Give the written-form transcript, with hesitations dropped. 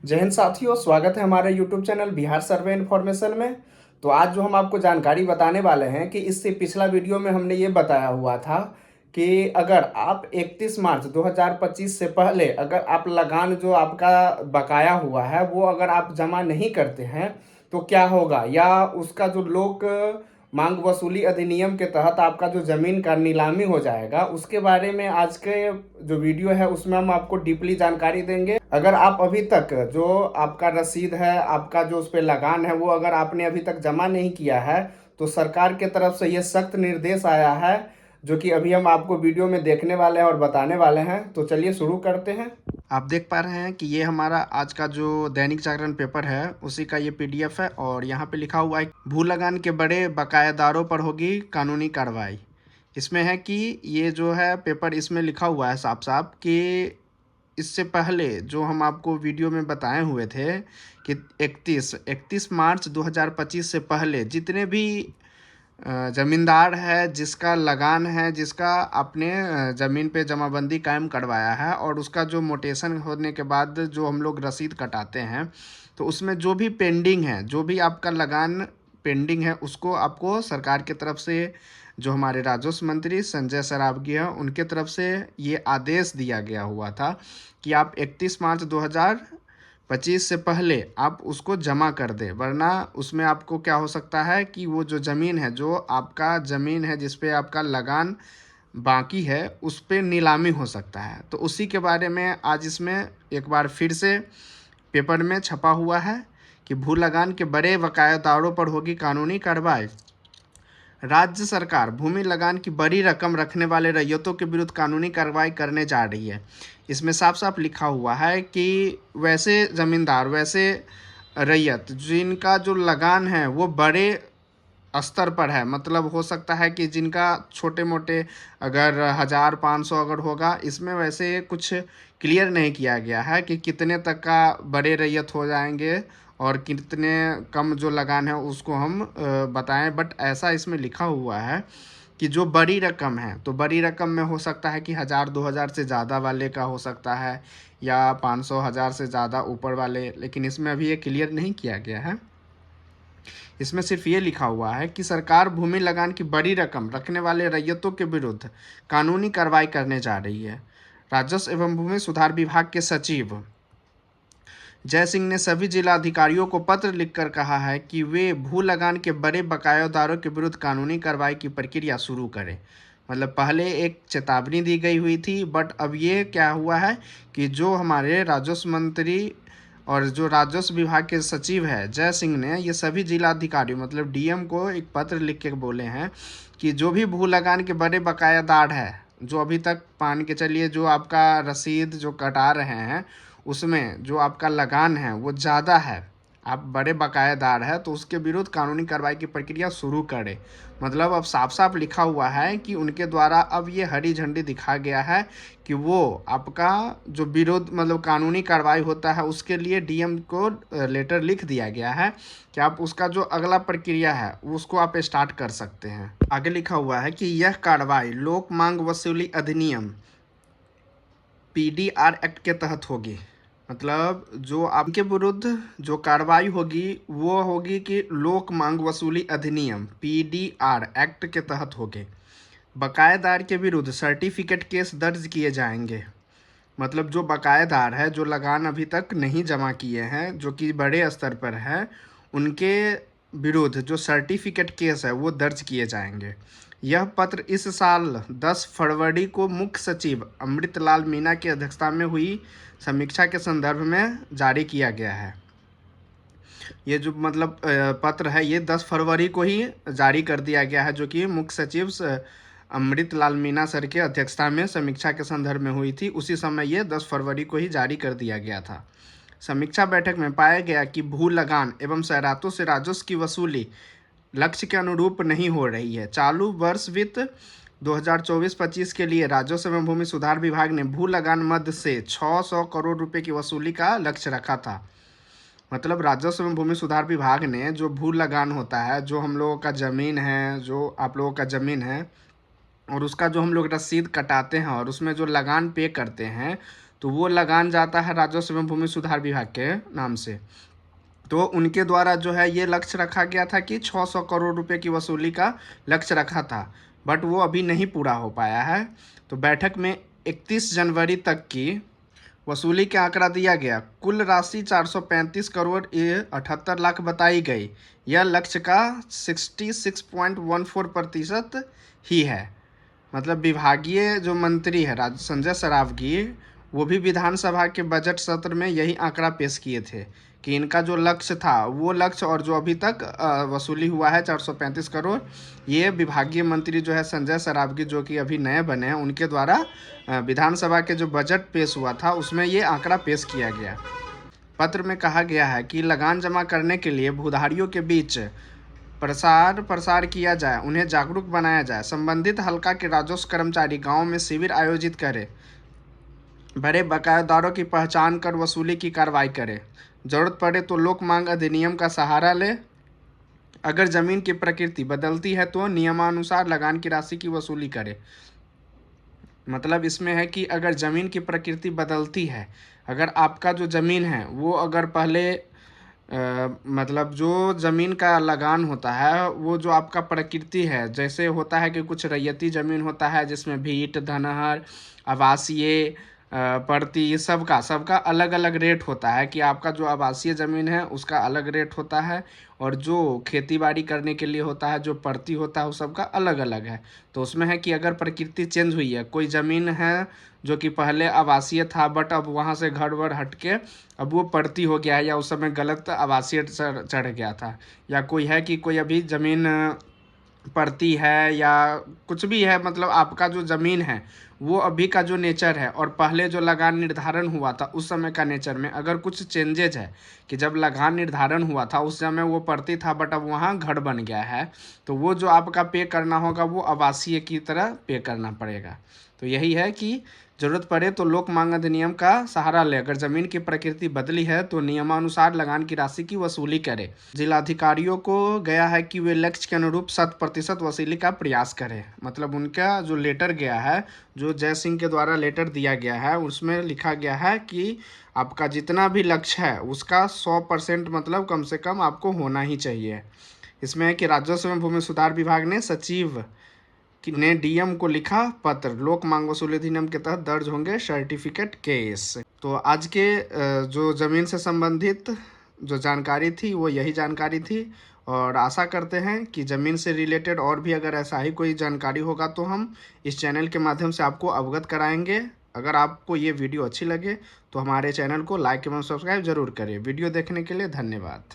जय हिंद साथियों, स्वागत है हमारे YouTube चैनल बिहार सर्वे इन्फॉर्मेशन में। तो आज जो हम आपको जानकारी बताने वाले हैं कि इससे पिछला वीडियो में हमने ये बताया हुआ था कि अगर आप 31 मार्च 2025 से पहले अगर आप लगान जो आपका बकाया हुआ है वो अगर आप जमा नहीं करते हैं तो क्या होगा, या उसका जो लोक मांग वसूली अधिनियम के तहत आपका जो जमीन का नीलामी हो जाएगा, उसके बारे में आज के जो वीडियो है उसमें हम आपको डीपली जानकारी देंगे। अगर आप अभी तक जो आपका रसीद है, आपका जो उस पर लगान है, वो अगर आपने अभी तक जमा नहीं किया है तो सरकार के तरफ से ये सख्त निर्देश आया है, जो कि अभी हम आपको वीडियो में देखने वाले हैं और बताने वाले हैं। तो चलिए शुरू करते हैं। आप देख पा रहे हैं कि ये हमारा आज का जो दैनिक जागरण पेपर है उसी का ये पीडीएफ है, और यहाँ पे लिखा हुआ है भू लगान के बड़े बकायेदारों पर होगी कानूनी कार्रवाई। इसमें है कि ये जो है पेपर, इसमें लिखा हुआ है साफ साफ कि इससे पहले जो हम आपको वीडियो में बताए हुए थे कि 31 मार्च 2025 से पहले जितने भी ज़मींदार है, जिसका लगान है, जिसका अपने ज़मीन पे जमाबंदी कायम करवाया है और उसका जो मोटेशन होने के बाद जो हम लोग रसीद कटाते हैं, तो उसमें जो भी पेंडिंग है, जो भी आपका लगान पेंडिंग है, उसको आपको सरकार की तरफ से, जो हमारे राजस्व मंत्री संजय सरावगी हैं, उनके तरफ से ये आदेश दिया गया हुआ था कि आप 31 मार्च 2025 से पहले आप उसको जमा कर दें, वरना उसमें आपको क्या हो सकता है कि वो जो ज़मीन है, जो आपका ज़मीन है जिस पे आपका लगान बाकी है, उस पे नीलामी हो सकता है। तो उसी के बारे में आज इसमें एक बार फिर से पेपर में छपा हुआ है कि भू लगान के बड़े बकायेदारों पर होगी कानूनी कार्रवाई। राज्य सरकार भूमि लगान की बड़ी रकम रखने वाले रैयतों के विरुद्ध कानूनी कार्रवाई करने जा रही है। इसमें साफ साफ लिखा हुआ है कि वैसे ज़मींदार, वैसे रैयत जिनका जो लगान है वो बड़े स्तर पर है, मतलब हो सकता है कि जिनका छोटे मोटे अगर 1000-500 अगर होगा, इसमें वैसे कुछ क्लियर नहीं किया गया है कि कितने तक का बड़े रैयत हो जाएंगे और कितने कम जो लगान है उसको हम बताएं। बट ऐसा इसमें लिखा हुआ है कि जो बड़ी रकम है, तो बड़ी रकम में हो सकता है कि 1000-2000 से ज़्यादा वाले का हो सकता है, या 500-1000 से ज़्यादा ऊपर वाले, लेकिन इसमें अभी ये क्लियर नहीं किया गया है। इसमें सिर्फ ये लिखा हुआ है कि सरकार भूमि लगान की बड़ी रकम रखने वाले रैयतों के विरुद्ध कानूनी कार्रवाई करने जा रही है। राजस्व एवं भूमि सुधार विभाग के सचिव जय सिंह ने सभी जिला अधिकारियों को पत्र लिखकर कहा है कि वे भू लगान के बड़े बकायेदारों के विरुद्ध कानूनी कार्रवाई की प्रक्रिया शुरू करें। मतलब पहले एक चेतावनी दी गई हुई थी, बट अब ये क्या हुआ है कि जो हमारे राजस्व मंत्री और जो राजस्व विभाग के सचिव है जय सिंह ने, ये सभी जिला अधिकारियों मतलब डीएम को एक पत्र लिख के बोले हैं कि जो भी भू लगान के बड़े बकायादार है, जो अभी तक मान के चलिए जो आपका रसीद जो कटा रहे हैं उसमें जो आपका लगान है वो ज़्यादा है, आप बड़े बकायेदार है, तो उसके विरुद्ध कानूनी कार्रवाई की प्रक्रिया शुरू करें। मतलब अब साफ साफ लिखा हुआ है कि उनके द्वारा अब ये हरी झंडी दिखा गया है कि वो आपका जो विरोध मतलब कानूनी कार्रवाई होता है उसके लिए डीएम को लेटर लिख दिया गया है कि आप उसका जो अगला प्रक्रिया है उसको आप स्टार्ट कर सकते हैं। आगे लिखा हुआ है कि यह कार्रवाई लोक मांग वसूली अधिनियम पीडीआर एक्ट के तहत होगी। मतलब जो आपके विरुद्ध जो कार्रवाई होगी वो होगी कि लोक मांग वसूली अधिनियम पीडीआर एक्ट के तहत होगी। बकायेदार के विरुद्ध सर्टिफिकेट केस दर्ज किए जाएंगे। मतलब जो बकायेदार है, जो लगान अभी तक नहीं जमा किए हैं, जो कि बड़े स्तर पर है, उनके विरुद्ध जो सर्टिफिकेट केस है वो दर्ज किए जाएंगे। यह पत्र इस साल 10 फरवरी को मुख्य सचिव अमृतलाल मीना की अध्यक्षता में हुई समीक्षा के संदर्भ में जारी किया गया है। ये जो मतलब पत्र है ये 10 फरवरी को ही जारी कर दिया गया है, जो कि मुख्य सचिव अमृतलाल मीना सर के अध्यक्षता में समीक्षा के संदर्भ में हुई थी। उसी समय ये 10 फरवरी को ही जारी कर दिया गया था। समीक्षा बैठक में पाया गया कि भू लगान एवं सैरातों से राजस्व की वसूली लक्ष्य के अनुरूप नहीं हो रही है। चालू वर्ष वित्त 2024-25 के लिए राजस्व एवं भूमि सुधार विभाग ने भू लगान मद से 600 करोड़ रुपए की वसूली का लक्ष्य रखा था। मतलब राजस्व एवं भूमि सुधार विभाग ने जो भू लगान होता है, जो हम लोगों का ज़मीन है, जो आप लोगों का ज़मीन है, और उसका जो हम लोग रसीद कटाते हैं और उसमें जो लगान पे करते हैं, तो वो लगान जाता है राजस्व एवं भूमि सुधार विभाग के नाम से। तो उनके द्वारा जो है ये लक्ष्य रखा गया था कि 600 करोड़ रुपए की वसूली का लक्ष्य रखा था, बट वो अभी नहीं पूरा हो पाया है। तो बैठक में 31 जनवरी तक की वसूली का आंकड़ा दिया गया। कुल राशि 435 करोड़ 78 लाख बताई गई। यह लक्ष्य का 66.14% ही है। मतलब विभागीय जो मंत्री है संजय सरावगी, वो भी विधानसभा के बजट सत्र में यही आंकड़ा पेश किए थे कि इनका जो लक्ष्य था वो लक्ष्य और जो अभी तक वसूली हुआ है 435 करोड़, ये विभागीय मंत्री जो है संजय सरावगी, जो कि अभी नए बने हैं, उनके द्वारा विधानसभा के जो बजट पेश हुआ था उसमें ये आंकड़ा पेश किया गया। पत्र में कहा गया है कि लगान जमा करने के लिए भूधारियों के बीच प्रसार किया जाए, उन्हें जागरूक बनाया जाए। संबंधित हल्का के राजस्व कर्मचारी गांव में शिविर आयोजित करें, बड़े बकायेदारों की पहचान कर वसूली की कार्रवाई करें। जरूरत पड़े तो लोक मांग अधिनियम का सहारा ले। अगर जमीन की प्रकृति बदलती है तो नियमानुसार लगान की राशि की वसूली करें। मतलब इसमें है कि अगर ज़मीन की प्रकृति बदलती है, अगर आपका जो ज़मीन है वो अगर पहले मतलब जो ज़मीन का लगान होता है वो जो आपका प्रकृति है, जैसे होता है कि कुछ रैयती ज़मीन होता है जिसमें भीट, धनहर, आवासीय, पड़ती, सबका अलग अलग रेट होता है कि आपका जो आवासीय ज़मीन है उसका अलग रेट होता है, और जो खेती बाड़ी करने के लिए होता है, जो पड़ती होता है, वो सबका अलग अलग है। तो उसमें है कि अगर प्रकृति चेंज हुई है, कोई ज़मीन है जो कि पहले आवासीय था बट अब वहाँ से घर वर हट के अब वो पड़ती हो गया है, या उस समय गलत आवासीय चढ़ गया था, या कोई है कि कोई अभी ज़मीन पड़ती है या कुछ भी है, मतलब आपका जो ज़मीन है वो अभी का जो नेचर है और पहले जो लगान निर्धारण हुआ था उस समय का नेचर में अगर कुछ चेंजेज है, कि जब लगान निर्धारण हुआ था उस समय वो पड़ती था बट अब वहाँ घर बन गया है, तो वो जो आपका पे करना होगा वो आवासीय की तरह पे करना पड़ेगा। तो यही है कि जरूरत पड़े तो लोक मांग अधिनियम का सहारा ले। अगर जमीन की प्रकृति बदली है तो नियमानुसार लगान की राशि की वसूली करे। जिलाधिकारियों को गया है कि वे लक्ष्य के अनुरूप 100% वसूली का प्रयास करें। मतलब उनका जो लेटर गया है, जो जय सिंह के द्वारा लेटर दिया गया है, उसमें लिखा गया है कि आपका जितना भी लक्ष्य है उसका 100% मतलब कम से कम आपको होना ही चाहिए। इसमें है कि राजस्व एवं भूमि सुधार विभाग ने सचिव ने डीएम को लिखा पत्र, लोक मांग वसूली अधिनियम के तहत दर्ज होंगे सर्टिफिकेट केस। तो आज के जो ज़मीन से संबंधित जो जानकारी थी वो यही जानकारी थी, और आशा करते हैं कि ज़मीन से रिलेटेड और भी अगर ऐसा ही कोई जानकारी होगा तो हम इस चैनल के माध्यम से आपको अवगत कराएंगे। अगर आपको ये वीडियो अच्छी लगे तो हमारे चैनल को लाइक एवं सब्सक्राइब जरूर करें। वीडियो देखने के लिए धन्यवाद।